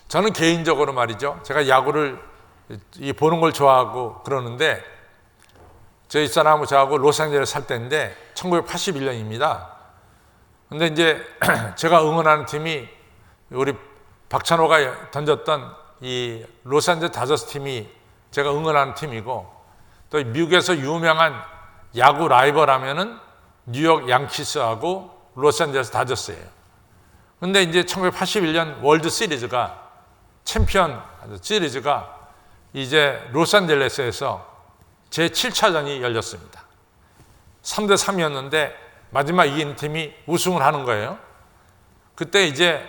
저는 개인적으로 말이죠. 제가 야구를 보는 걸 좋아하고 그러는데 저희 사람하고 저하고 로스앤젤레스 살 때인데 1981년입니다. 근데 이제 제가 응원하는 팀이 우리 박찬호가 던졌던 이 로스앤젤레스 다저스 팀이 제가 응원하는 팀이고 또 미국에서 유명한 야구 라이벌 하면은 뉴욕 양키스하고 로스앤젤레스 다저스예요. 근데 이제 1981년 월드 시리즈가 챔피언 시리즈가 이제 로스앤젤레스에서 제7차전이 열렸습니다. 3대3이었는데 마지막 이긴 팀이 우승을 하는 거예요. 그때 이제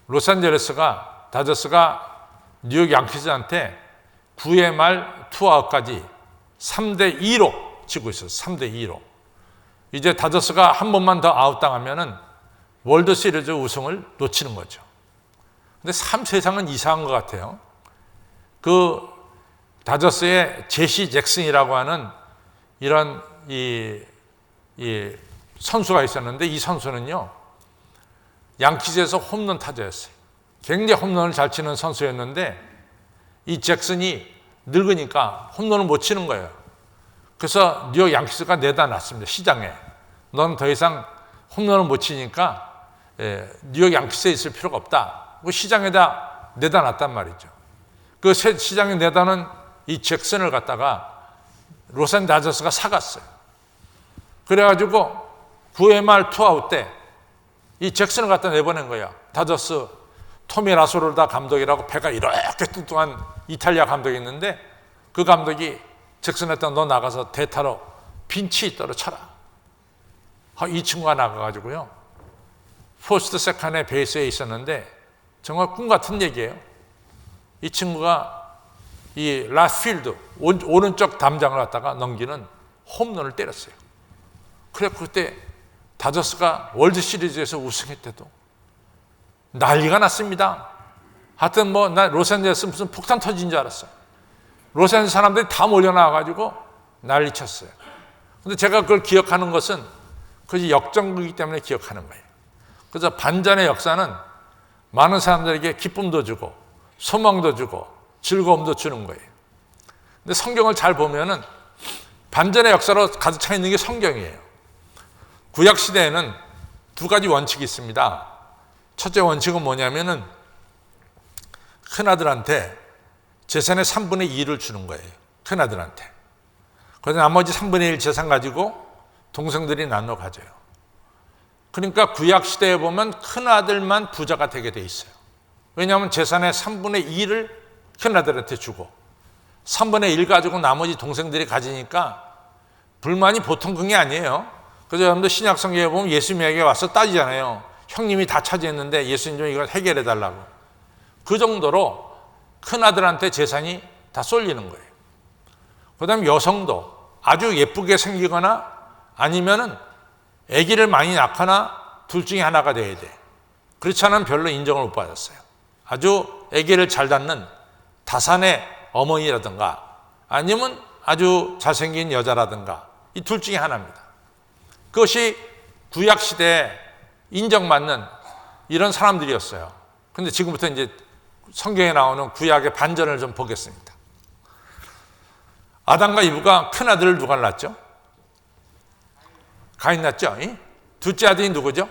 로스앤젤레스가 다저스가 뉴욕 양키스한테 9회 말 투아웃까지 3대2로 지고 있어요. 3대2로. 이제 다저스가 한 번만 더 아웃당하면은 월드 시리즈 우승을 놓치는 거죠. 근데 세상은 이상한 것 같아요. 그 다저스의 제시 잭슨이라고 하는 이런 이 선수가 있었는데 이 선수는요 양키즈에서 홈런 타자였어요. 굉장히 홈런을 잘 치는 선수였는데 이 잭슨이 늙으니까 홈런을 못 치는 거예요. 그래서 뉴욕 양키즈가 내다 놨습니다. 시장에. 넌 더 이상 홈런을 못 치니까 뉴욕 양키즈에 있을 필요가 없다. 그 시장에다 내다 놨단 말이죠. 그 시장에 내다 놓은 이 잭슨을 갖다가 로스앤젤레스 다저스가 사갔어요. 그래가지고 9회 말 투아웃 때 이 잭슨을 갖다 내보낸 거야. 다저스 토미 라소르다 감독이라고 배가 이렇게 뚱뚱한 이탈리아 감독이 있는데 그 감독이 잭슨한테 너 나가서 대타로 빈치 히터로 쳐라. 이 친구가 나가가지고요. 포스트 세컨의 베이스에 있었는데 정말 꿈 같은 얘기예요. 이 친구가 이 라스필드 오른쪽 담장을 갖다가 넘기는 홈런을 때렸어요. 그래 그때 다저스가 월드 시리즈에서 우승했대도 난리가 났습니다. 하여튼 나 로스앤젤레스 무슨 폭탄 터진 줄 알았어요. 로스앤젤레스 사람들이 다 몰려나와가지고 난리 쳤어요. 근데 제가 그걸 기억하는 것은 그것이 역전극이기 때문에 기억하는 거예요. 그래서 반전의 역사는 많은 사람들에게 기쁨도 주고 소망도 주고 즐거움도 주는 거예요. 근데 성경을 잘 보면은 반전의 역사로 가득 차 있는 게 성경이에요. 구약 시대에는 두 가지 원칙이 있습니다. 첫째 원칙은 뭐냐면은 큰아들한테 재산의 3분의 2를 주는 거예요. 큰아들한테. 그래서 나머지 3분의 1 재산 가지고 동생들이 나눠 가져요. 그러니까 구약 시대에 보면 큰아들만 부자가 되게 돼 있어요. 왜냐하면 재산의 3분의 2를 큰아들한테 주고 3분의 1 가지고 나머지 동생들이 가지니까 불만이 보통 그게 아니에요. 그래서 여러분들 신약 성경에 보면 예수님에게 와서 따지잖아요. 형님이 다 차지했는데 예수님 좀 이걸 해결해 달라고. 그 정도로 큰아들한테 재산이 다 쏠리는 거예요. 그 다음에 여성도 아주 예쁘게 생기거나 아니면은 아기를 많이 낳거나 둘 중에 하나가 돼야 돼. 그렇지 않으면 별로 인정을 못 받았어요. 아주 아기를 잘 낳는 다산의 어머니라든가 아니면 아주 잘생긴 여자라든가 이 둘 중에 하나입니다. 그것이 구약시대에 인정받는 이런 사람들이었어요. 근데 지금부터 이제 성경에 나오는 구약의 반전을 좀 보겠습니다. 아담과 이브가 큰아들을 누가 낳았죠? 가인 낳았죠? 둘째 아들이 누구죠?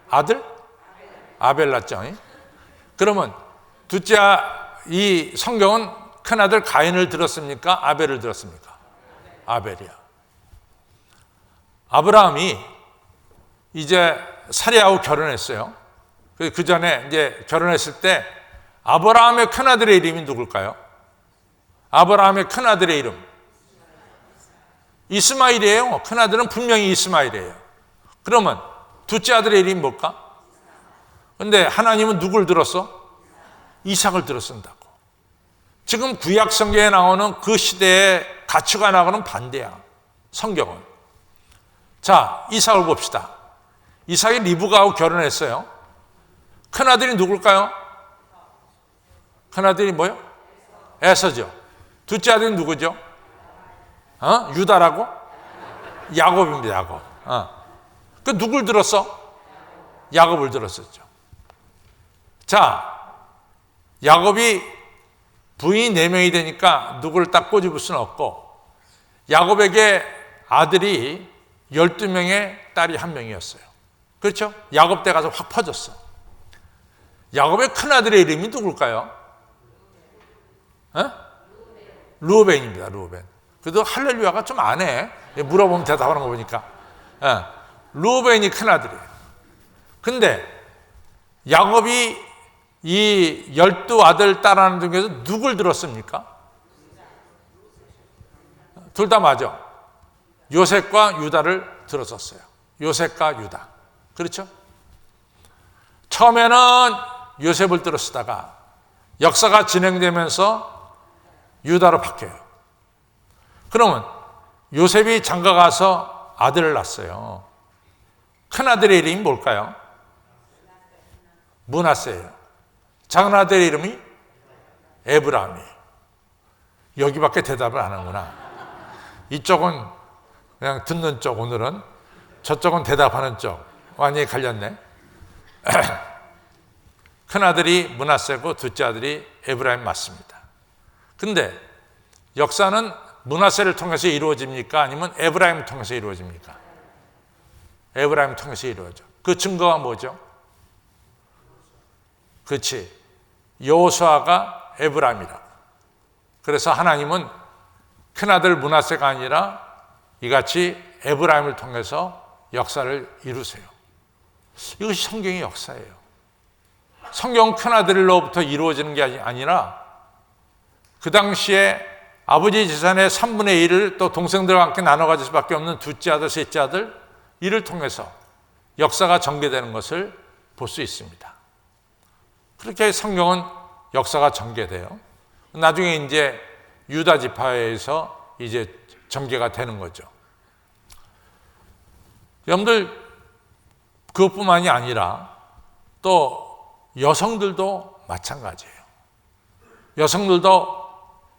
아들? 아벨 낳았죠? 그러면 이 성경은 큰아들 가인을 들었습니까? 아벨을 들었습니까? 아벨이야. 아브라함이 이제 사레하고 결혼했어요. 그 전에 이제 결혼했을 때 아브라함의 큰아들의 이름이 누굴까요? 아브라함의 큰아들의 이름 이스마일이에요. 큰아들은 분명히 이스마일이에요. 그러면 둘째 아들의 이름이 뭘까? 근데 하나님은 누굴 들었어? 이삭을 들었습다고. 지금 구약 성경에 나오는 그 시대의 가치관하고는 반대야. 성경은. 자, 이삭을 봅시다. 이삭이 리브가하고 결혼했어요. 큰아들이 누굴까요? 큰아들이 뭐요? 에서죠. 둘째 아들이 누구죠? 유다라고? 야곱입니다. 야곱. 그 누굴 들었어? 야곱을 들었었죠. 자, 야곱이 부인이 4명이 되니까 누구를 딱 꼬집을 수는 없고, 야곱에게 아들이 12명에 딸이 1명이었어요. 그렇죠? 야곱 때 가서 확 퍼졌어. 야곱의 큰아들의 이름이 누굴까요? 르우벤입니다. 르우벤. 그래도 할렐루야가 좀 안 해. 물어보면 대답하는 거 보니까. 르우벤이 큰아들이에요. 근데 야곱이 이 12아들 딸하는 중에서 누굴 들었습니까? 둘 다 맞아. 요셉과 유다를 들었었어요. 요셉과 유다. 그렇죠? 처음에는 요셉을 들었다가 역사가 진행되면서 유다로 바뀌어요. 그러면 요셉이 장가 가서 아들을 낳았어요. 큰아들의 이름이 뭘까요? 므낫세예요. 작은아들의 이름이 에브라임이에요. 여기밖에 대답을 안 하는구나. 이쪽은 그냥 듣는 쪽, 오늘은 저쪽은 대답하는 쪽. 완전히 갈렸네. 큰아들이 므낫세고 둘째 아들이 에브라임 맞습니다. 근데 역사는 므낫세를 통해서 이루어집니까? 아니면 에브라임을 통해서 이루어집니까? 에브라임을 통해서 이루어져. 그 증거가 뭐죠? 그렇지. 여호수아가 에브라임이라. 그래서 하나님은 큰아들 므낫세가 아니라 이같이 에브라임을 통해서 역사를 이루세요. 이것이 성경의 역사예요. 성경 큰아들로부터 이루어지는 게 아니라 그 당시에 아버지 재산의 3분의 1을 또 동생들과 함께 나눠 가질 수밖에 없는 둘째 아들, 셋째 아들, 이를 통해서 역사가 전개되는 것을 볼 수 있습니다. 그렇게 성경은 역사가 전개돼요. 나중에 이제 유다 지파에서 이제 전개가 되는 거죠. 여러분들, 그것뿐만이 아니라 또 여성들도 마찬가지예요. 여성들도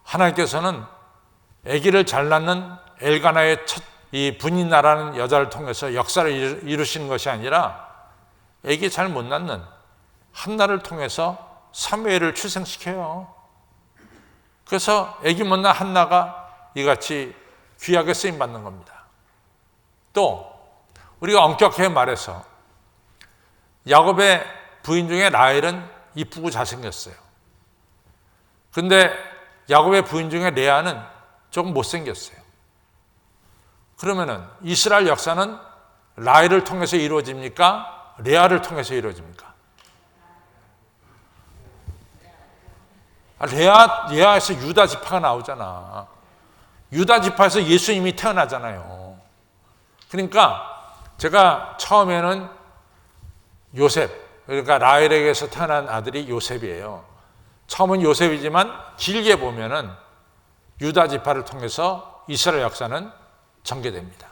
하나님께서는 아기를 잘 낳는 엘가나의 이 분인나라는 여자를 통해서 역사를 이루시는 것이 아니라 아기 잘 못 낳는 한나를 통해서 사무엘을 출생시켜요. 그래서 아기 못 낳은 한나가 이같이 귀하게 쓰임 받는 겁니다. 또 우리가 엄격하게 말해서 야곱의 부인 중에 라헬은 이쁘고 잘생겼어요. 근데 야곱의 부인 중에 레아는 조금 못생겼어요. 그러면은 이스라엘 역사는 라헬을 통해서 이루어집니까? 레아를 통해서 이루어집니까? 레아에서 유다 지파가 나오잖아. 유다 지파에서 예수님이 태어나잖아요. 그러니까 제가 처음에는 요셉, 그러니까 라헬에게서 태어난 아들이 요셉이에요. 처음은 요셉이지만 길게 보면은 유다 지파를 통해서 이스라엘 역사는 전개됩니다.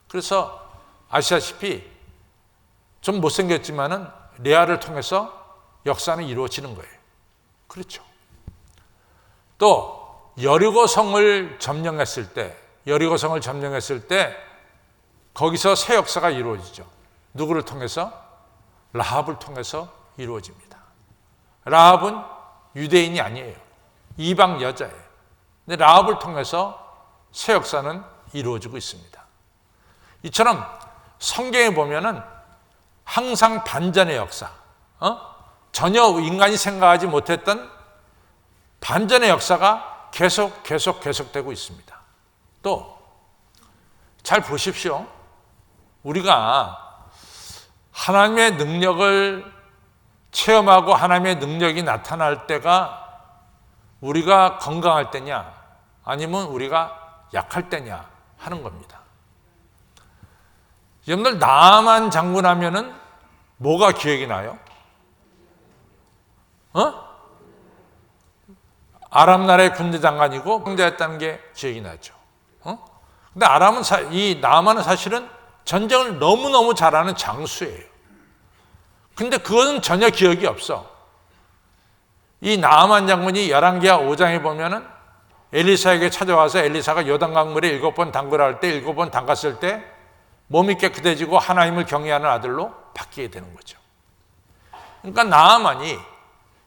그래서 아시다시피 좀 못생겼지만은 레아를 통해서 역사는 이루어지는 거예요. 그렇죠. 또 여리고성을 점령했을 때 거기서 새 역사가 이루어지죠. 누구를 통해서? 라합을 통해서 이루어집니다. 라합은 유대인이 아니에요. 이방 여자예요. 근데 라합을 통해서 새 역사는 이루어지고 있습니다. 이처럼 성경에 보면은 항상 반전의 역사, 전혀 인간이 생각하지 못했던 반전의 역사가 계속되고 있습니다. 또 잘 보십시오. 우리가 하나님의 능력을 체험하고 하나님의 능력이 나타날 때가 우리가 건강할 때냐 아니면 우리가 약할 때냐 하는 겁니다. 여러분들, 나만 장군 하면은 뭐가 기억이 나요? 아람 나라의 군대 장관이고 황제였다는 게 기억이 나죠. 근데 이 나만은 사실은 전쟁을 너무너무 잘하는 장수예요. 근데 그거는 전혀 기억이 없어. 이 나아만 장군이 열왕기하 5장에 보면은 엘리사에게 찾아와서 엘리사가 요단강물에 7번 담그라 할 때 7번 담갔을 때 몸이 깨끗해지고 하나님을 경외하는 아들로 바뀌게 되는 거죠. 그러니까 나아만이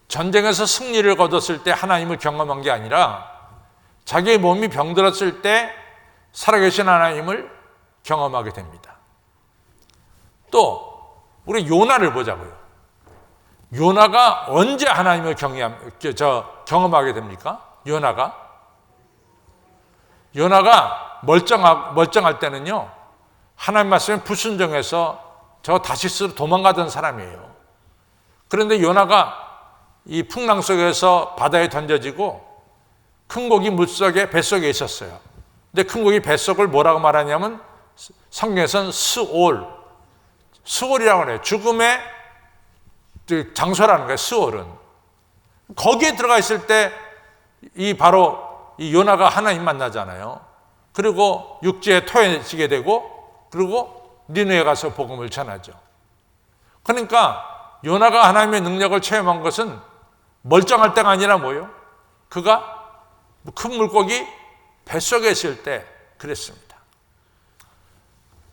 전쟁에서 승리를 거뒀을 때 하나님을 경험한 게 아니라 자기의 몸이 병들었을 때 살아계신 하나님을 경험하게 됩니다. 또 우리 요나를 보자고요. 요나가 언제 하나님을 경험하게 됩니까? 요나가 멀쩡할 때는요, 하나님 말씀에 불순종해서 저 다시스로 도망가던 사람이에요. 그런데 요나가 이 풍랑 속에서 바다에 던져지고 큰 고기 물속에 뱃속에 있었어요. 근데 큰 고기 뱃속을 뭐라고 말하냐면 성경에서는 스올이라고 해요. 죽음의 장소라는 거예요. 스올은. 거기에 들어가 있을 때 바로 이 요나가 하나님 만나잖아요. 그리고 육지에 토해지게 되고 그리고 니느웨에 가서 복음을 전하죠. 그러니까 요나가 하나님의 능력을 체험한 것은 멀쩡할 때가 아니라 뭐예요? 그가 큰 물고기 뱃속에 있을 때 그랬습니다.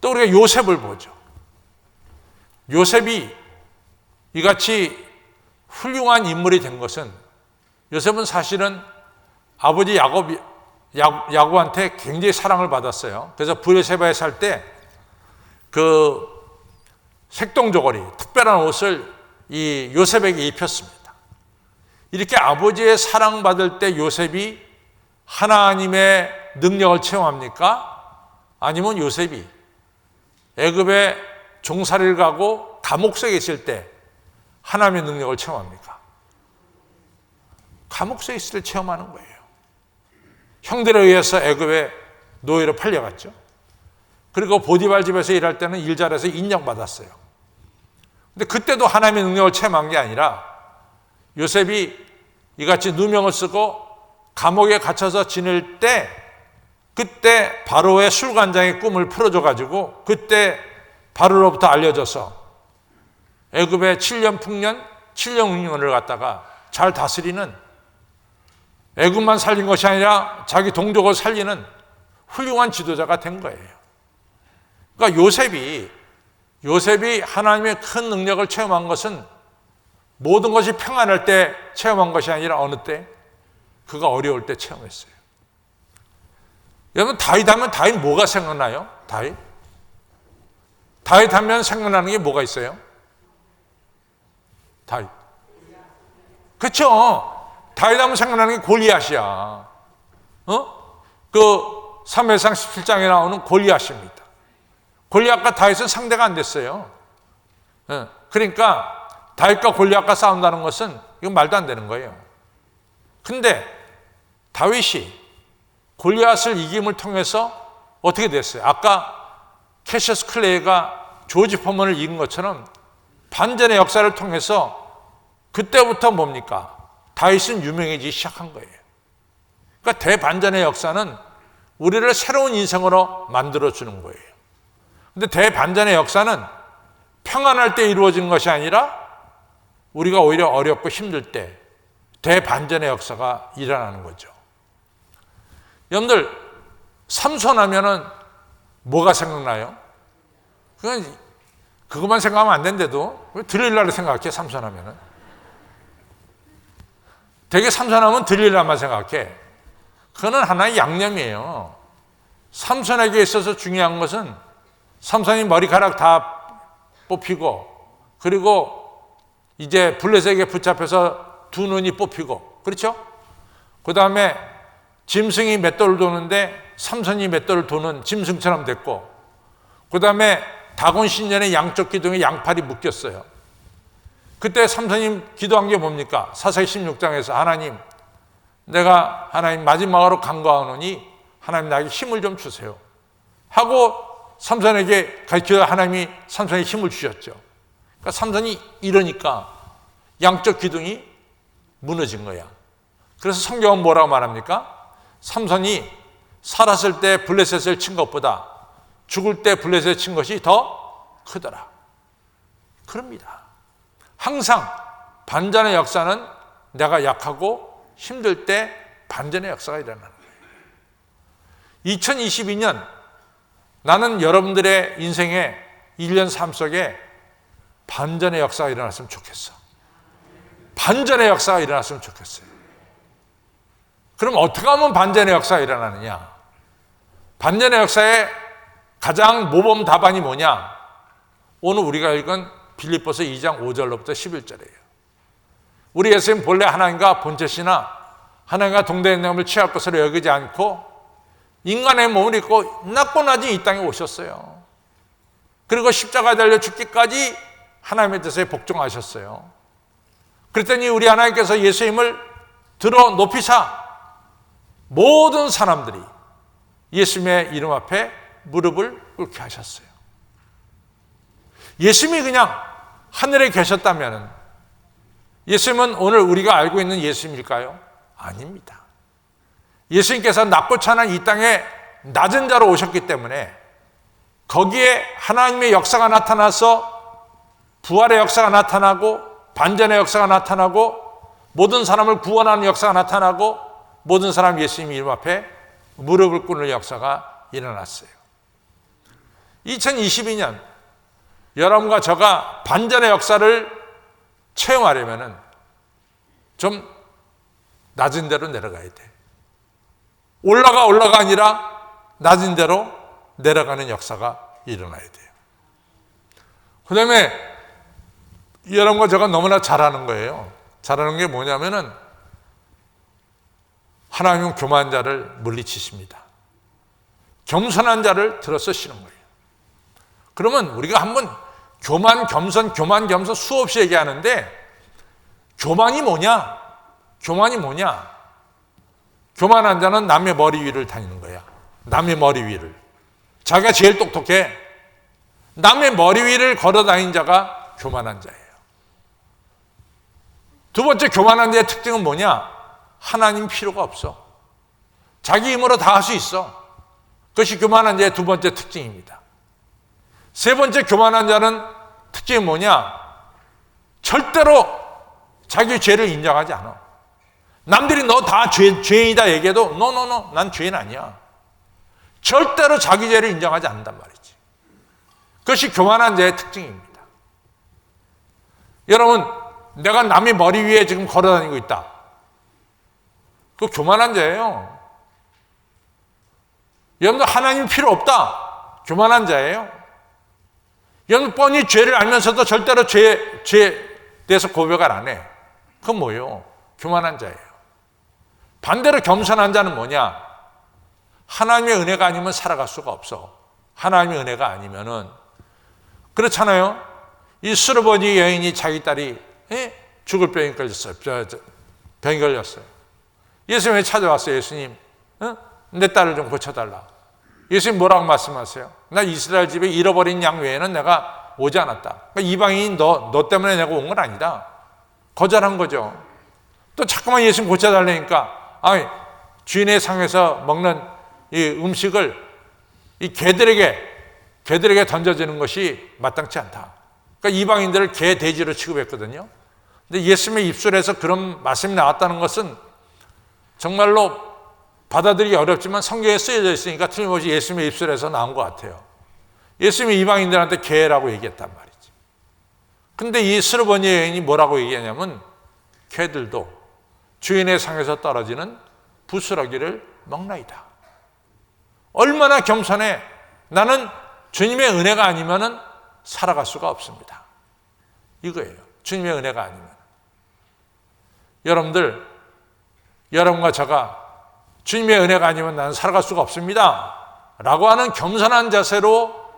또 우리가 요셉을 보죠. 요셉이 이같이 훌륭한 인물이 된 것은, 요셉은 사실은 아버지 야곱한테 굉장히 사랑을 받았어요. 그래서 브에세바에 살 때 그 색동저고리, 특별한 옷을 이 요셉에게 입혔습니다. 이렇게 아버지의 사랑받을 때 요셉이 하나님의 능력을 체험합니까? 아니면 요셉이 애굽에 종살이를 가고 감옥 속에 있을 때 하나님의 능력을 체험합니까? 감옥 속에 있을 때 체험하는 거예요. 형들에 의해서 애굽에 노예로 팔려갔죠. 그리고 보디발 집에서 일할 때는 일 잘해서 인정받았어요. 근데 그때도 하나님의 능력을 체험한 게 아니라 요셉이 이같이 누명을 쓰고 감옥에 갇혀서 지낼 때, 그때 바로의 술관장의 꿈을 풀어줘가지고 그때 바로로부터 알려져서 애굽의 7년 풍년, 7년 흥년을 갖다가 잘 다스리는, 애굽만 살린 것이 아니라 자기 동족을 살리는 훌륭한 지도자가 된 거예요. 그러니까 요셉이 하나님의 큰 능력을 체험한 것은 모든 것이 평안할 때 체험한 것이 아니라 어느 때? 그가 어려울 때 체험했어요. 여러분, 다윗 하면 다윗 뭐가 생각나요? 다윗 하면 생각나는 게 뭐가 있어요? 다윗. 그렇죠. 다윗 하면 생각나는 게 골리앗이야. 그 사무엘상 17장에 나오는 골리앗입니다. 골리앗과 다윗은 상대가 안 됐어요. 그러니까 다윗과 골리앗과 싸운다는 것은 이건 말도 안 되는 거예요. 근데 다윗이 골리앗을 이김을 통해서 어떻게 됐어요? 아까 캐셔스 클레이가 조지 포먼을 이긴 것처럼 반전의 역사를 통해서 그때부터 뭡니까? 다윗은 유명해지기 시작한 거예요. 그러니까 대반전의 역사는 우리를 새로운 인생으로 만들어주는 거예요. 근데 대반전의 역사는 평안할 때 이루어지는 것이 아니라 우리가 오히려 어렵고 힘들 때 대반전의 역사가 일어나는 거죠. 여러분들, 삼손 하면은 뭐가 생각나요? 그것만 생각하면 안 되는데도 왜 들릴라를 생각해? 삼손 하면은 되게 삼손 하면 들릴라만 생각해. 그거는 하나의 양념이에요. 삼손에게 있어서 중요한 것은 삼손이 머리카락 다 뽑히고, 그리고 이제 블레셋에게 붙잡혀서 두 눈이 뽑히고, 그렇죠? 그 다음에 짐승이 맷돌을 도는데 삼손이 맷돌을 도는 짐승처럼 됐고, 그 다음에 다곤 신전의 양쪽 기둥에 양팔이 묶였어요. 그때 삼손이 기도한 게 뭡니까? 사사기 16장에서 하나님 마지막으로 간구하노니 하나님 나에게 힘을 좀 주세요 하고 삼손에게 기도, 하나님이 삼손에게 힘을 주셨죠. 그러니까 삼손이 이러니까 양쪽 기둥이 무너진 거야. 그래서 성경은 뭐라고 말합니까? 삼손이 살았을 때 블레셋을 친 것보다 죽을 때 블레셋을 친 것이 더 크더라. 그럽니다. 항상 반전의 역사는 내가 약하고 힘들 때 반전의 역사가 일어나는 거예요. 2022년 나는 여러분들의 인생의 1년 삶 속에 반전의 역사가 일어났으면 좋겠어. 반전의 역사가 일어났으면 좋겠어요. 그럼 어떻게 하면 반전의 역사가 일어나느냐? 반전의 역사의 가장 모범 답안이 뭐냐? 오늘 우리가 읽은 빌립보서 2장 5절로부터 11절이에요. 우리 예수님 본래 하나님과 본체시나 하나님과 동등됨을 취할 것으로 여기지 않고 인간의 몸을 입고 낮고 낮은 이 땅에 오셨어요. 그리고 십자가에 달려 죽기까지 하나님의 뜻에 복종하셨어요. 그랬더니 우리 하나님께서 예수님을 들어 높이사 모든 사람들이 예수님의 이름 앞에 무릎을 꿇게 하셨어요. 예수님이 그냥 하늘에 계셨다면 예수님은 오늘 우리가 알고 있는 예수님일까요? 아닙니다. 예수님께서 낮고 찬한 이 땅에 낮은 자로 오셨기 때문에 거기에 하나님의 역사가 나타나서 부활의 역사가 나타나고 반전의 역사가 나타나고 모든 사람을 구원하는 역사가 나타나고 모든 사람 예수님 이름 앞에 무릎을 꿇는 역사가 일어났어요. 2022년 여러분과 저가 반전의 역사를 체험하려면 좀 낮은 데로 내려가야 돼. 올라가 아니라 낮은 데로 내려가는 역사가 일어나야 돼요. 그 다음에 여러분과 제가 너무나 잘하는 거예요. 잘하는 게 뭐냐면은 하나님은 교만한 자를 물리치십니다. 겸손한 자를 들어서시는 거예요. 그러면 우리가 한번 교만, 겸손 수없이 얘기하는데 교만이 뭐냐? 교만한 자는 남의 머리 위를 다니는 거야. 남의 머리 위를. 자기가 제일 똑똑해. 남의 머리 위를 걸어 다니는 자가 교만한 자예요. 두 번째 교만한 자의 특징은 뭐냐? 하나님 필요가 없어. 자기 힘으로 다 할 수 있어. 그것이 교만한 자의 두 번째 특징입니다. 세 번째 교만한 자는 특징이 뭐냐? 절대로 자기 죄를 인정하지 않아. 남들이 너 다 죄인이다 얘기해도 no, 난 죄인 아니야. 절대로 자기 죄를 인정하지 않는단 말이지. 그것이 교만한 자의 특징입니다. 여러분, 내가 남의 머리 위에 지금 걸어다니고 있다. 그거 교만한 자예요. 여러분들 하나님 필요 없다. 교만한 자예요. 여러분 뻔히 죄를 알면서도 절대로 죄에 대해서 고백을 안 해. 그건 뭐예요? 교만한 자예요. 반대로 겸손한 자는 뭐냐? 하나님의 은혜가 아니면 살아갈 수가 없어. 하나님의 은혜가 아니면은 그렇잖아요. 이 수르버니 여인이 자기 딸이 죽을 병이 걸렸어요. 병이 걸렸어요. 예수님이 찾아왔어요. 예수님, 내 딸을 좀 고쳐달라. 예수님 뭐라고 말씀하세요? 나 이스라엘 집에 잃어버린 양 외에는 내가 오지 않았다. 그러니까 이방인이 너 때문에 내가 온 건 아니다. 거절한 거죠. 또 자꾸만 예수님 고쳐달라니까 주인의 상에서 먹는 이 음식을 이 개들에게 던져지는 것이 마땅치 않다. 그러니까 이방인들을 개, 돼지로 취급했거든요. 근데 예수님의 입술에서 그런 말씀이 나왔다는 것은 정말로 받아들이기 어렵지만 성경에 쓰여져 있으니까 틀림없이 예수님의 입술에서 나온 것 같아요. 예수님이 이방인들한테 개라고 얘기했단 말이지. 근데 이 스르버니 여인이 뭐라고 얘기하냐면 개들도 주인의 상에서 떨어지는 부스러기를 먹나이다. 얼마나 겸손해. 나는 주님의 은혜가 아니면 살아갈 수가 없습니다. 이거예요. 주님의 은혜가 아니면. 여러분과 제가 주님의 은혜가 아니면 나는 살아갈 수가 없습니다. 라고 하는 겸손한 자세로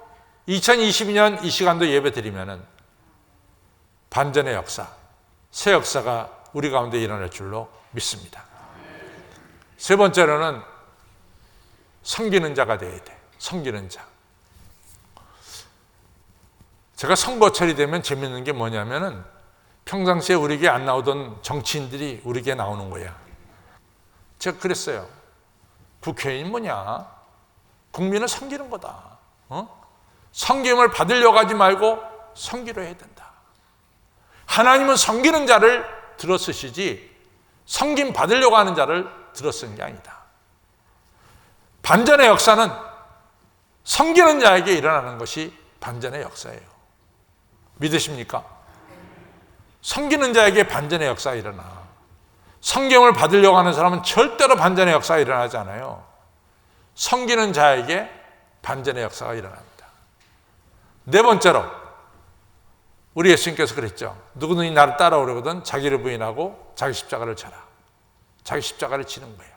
2022년 이 시간도 예배 드리면은 반전의 역사, 새 역사가 우리 가운데 일어날 줄로 믿습니다. 세 번째로는 섬기는 자가 되어야 돼. 섬기는 자. 제가 선거철이 되면 재밌는 게 뭐냐면은 평상시에 우리에게 안 나오던 정치인들이 우리에게 나오는 거야. 제가 그랬어요. 국회의원이 뭐냐? 국민을 섬기는 거다. 섬김을 받으려고 하지 말고 섬기려 해야 된다. 하나님은 섬기는 자를 들어쓰시지 섬김 받으려고 하는 자를 들어쓰는 게 아니다. 반전의 역사는 섬기는 자에게 일어나는 것이 반전의 역사예요. 믿으십니까? 섬기는 자에게 반전의 역사가 일어나. 성경을 받으려고 하는 사람은 절대로 반전의 역사가 일어나지 않아요. 섬기는 자에게 반전의 역사가 일어납니다. 네 번째로 우리 예수님께서 그랬죠. 누구든지 나를 따라오려거든 자기를 부인하고 자기 십자가를 져라. 자기 십자가를 지는 거예요.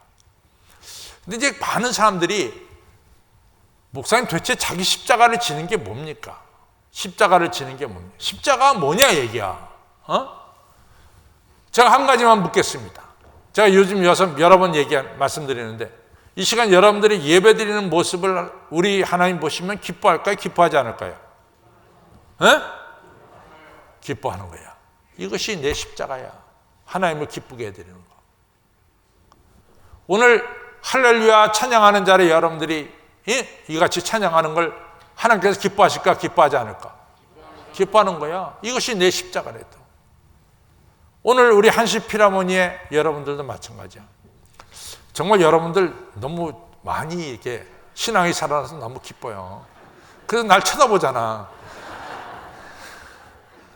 근데 이제 많은 사람들이 목사님 도대체 자기 십자가를 지는 게 뭡니까? 십자가를 지는 게 뭡니까? 십자가가 뭐냐 얘기야. 제가 한 가지만 묻겠습니다. 제가 요즘 여러 번 말씀드리는데 이 시간 여러분들이 예배 드리는 모습을 우리 하나님 보시면 기뻐할까요? 기뻐하지 않을까요? 기뻐하는 거야. 이것이 내 십자가야. 하나님을 기쁘게 해드리는 거. 오늘 할렐루야 찬양하는 자리에 여러분들이 이같이 찬양하는 걸 하나님께서 기뻐하실까? 기뻐하지 않을까? 기뻐하는 거야. 이것이 내 십자가래도. 오늘 우리 한시 필하모니의 여러분들도 마찬가지야. 정말 여러분들 너무 많이 이렇게 신앙이 살아나서 너무 기뻐요. 그래서 날 쳐다보잖아.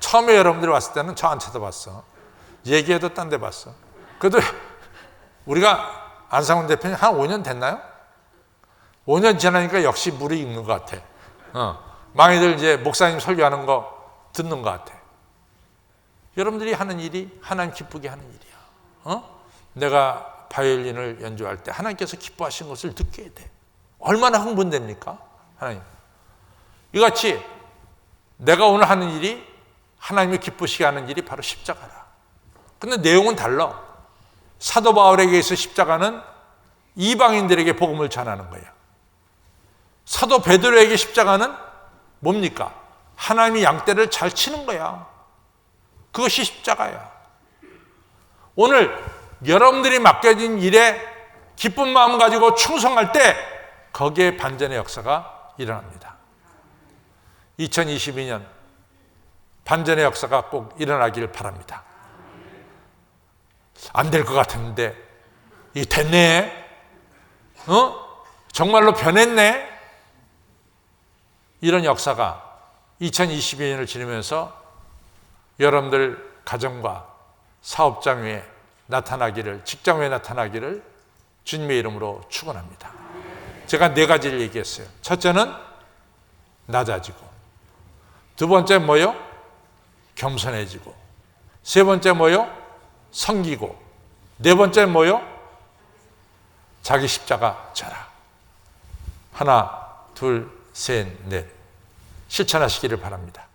처음에 여러분들이 왔을 때는 저 안 쳐다봤어. 얘기해도 딴 데 봤어. 그래도 우리가 안상훈 대표님 한 5년 됐나요? 5년 지나니까 역시 물이 익는 것 같아. 많이들 이제 목사님 설교하는 거 듣는 것 같아. 여러분들이 하는 일이 하나님 기쁘게 하는 일이야. 내가 바이올린을 연주할 때 하나님께서 기뻐하신 것을 듣게 돼. 얼마나 흥분됩니까? 하나님. 이같이 내가 오늘 하는 일이 하나님이 기쁘시게 하는 일이 바로 십자가라. 근데 내용은 달라. 사도 바울에게 있어 십자가는 이방인들에게 복음을 전하는 거야. 사도 베드로에게 십자가는 뭡니까? 하나님이 양떼를 잘 치는 거야. 그것이 십자가야. 오늘 여러분들이 맡겨진 일에 기쁜 마음 가지고 충성할 때 거기에 반전의 역사가 일어납니다. 2022년 반전의 역사가 꼭 일어나길 바랍니다. 안 될 것 같았는데 이게 됐네. 정말로 변했네. 이런 역사가 2022년을 지나면서 여러분들 가정과 사업장 위에 나타나기를, 직장 위에 나타나기를 주님의 이름으로 축원합니다. 제가 4가지를 얘기했어요. 첫째는 낮아지고, 두 번째 뭐요? 겸손해지고, 세 번째 뭐요? 섬기고, 네 번째 뭐요? 자기 십자가 져라. 하나, 둘, 셋, 넷. 실천하시기를 바랍니다.